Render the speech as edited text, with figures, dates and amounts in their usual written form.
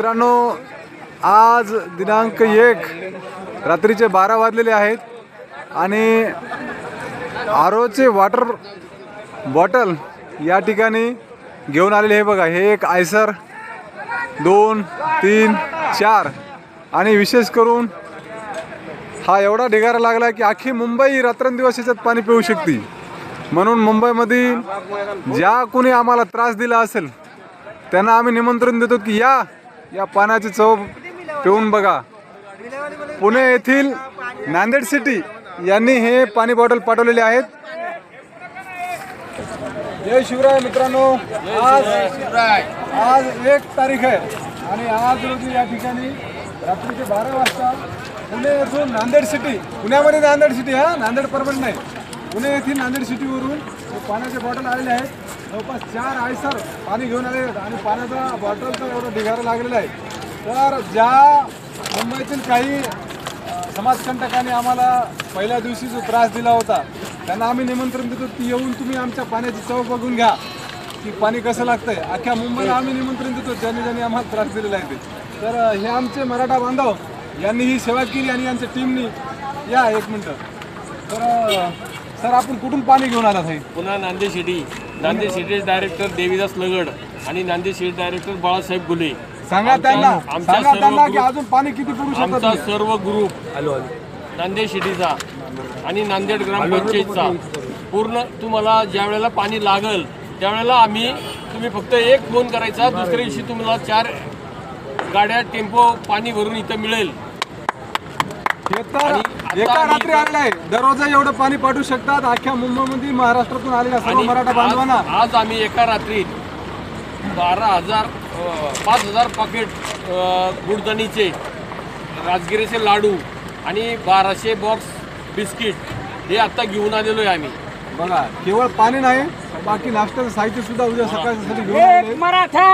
मित्रांनो, आज दिनांक 1 रात्रीचे 12 वाजलेले आहेत आणि आरोचे वॉटर बॉटल या ठिकाणी घेऊन आलेले हे बघा. हे एक आयसर 2, 3, 4 आणि विशेष करून हा एवढा ढिगारा लागला की अख्खी मुंबई रात्रंदिवस याच्यात पाणी पिऊ शकते. म्हणून मुंबईमध्ये ज्या कोणी आम्हाला त्रास दिला असेल त्यांना आम्ही निमंत्रण देतो की या पाण्याची चव पिऊन बघा. पुणे येथील नांदेड सिटी यांनी हे पाणी बॉटल पाठवलेले आहेत. जय शिवराय मित्रांनो. आज 1 तारीख आहे आणि आज रोजी या ठिकाणी रात्रीचे 12 वाजता पुणे येथून नांदेड सिटी, पुण्यामध्ये नांदेड सिटी, नांदेड परभणी नाही, पुणे येथील नांदेड सिटीवरून पाण्याचे बॉटल आलेले आहेत. जवळपास 4 आयसर पाणी घेऊन आले आहेत आणि पाण्याचा बॉटलचा एवढा ढिगारा लागलेला आहे. तर ज्या मुंबईतील काही समाजकंटकांनी आम्हाला पहिल्या दिवशी जो त्रास दिला होता त्यांना आम्ही निमंत्रण देतो की येऊन तुम्ही आमच्या पाण्याची चव बघून घ्या की पाणी कसं लागतंय. अख्ख्या मुंबईला आम्ही निमंत्रण देतो ज्यांनी आम्हाला त्रास दिलेला आहे ते. तर हे आमचे मराठा बांधव यांनी ही सेवा केली आणि यांच्या टीमनी. या 1 मिनटं. तर सर, आपण कुठून पाणी घेऊन आलात? हे पुन्हा नांदेड सिटी डायरेक्टर देवीदास लगड आणि नांदेड सिटी डायरेक्टर बाळासाहेब गुले. सांगा त्यांना की अजून पाणी किती पुरू शकतात. आमचा सर्व ग्रुप नांदेड सिटीचा आणि नांदेड ग्रामपंचायतचा पूर्ण तुम्हाला ज्या वेळेला पाणी लागल त्यावेळेला तुम्ही फक्त एक फोन करायचा. दुसऱ्या दिवशी तुम्हाला 4 गाड्या टेम्पो पाणी भरून इथं मिळेल. हे तर एका रात्री आलेलं आहे. दररोज एवढं पाणी पाठवू शकतात अख्ख्या मुंबईमध्ये, महाराष्ट्रातून आलेल्या सर्व मराठा बांधवांना. आज आम्ही एका रात्रीत 5,000 पाकिट गुडदाणीचे, राजगिरीचे लाडू आणि 1200 बॉक्स बिस्किट हे आता घेऊन आलेलो आहे आम्ही. बघा, केवळ पाणी नाही, बाकी नाश्त्याचं साहित्य सुद्धा उद्या सकाळसाठी घेऊन आलेलं आहे. मराठा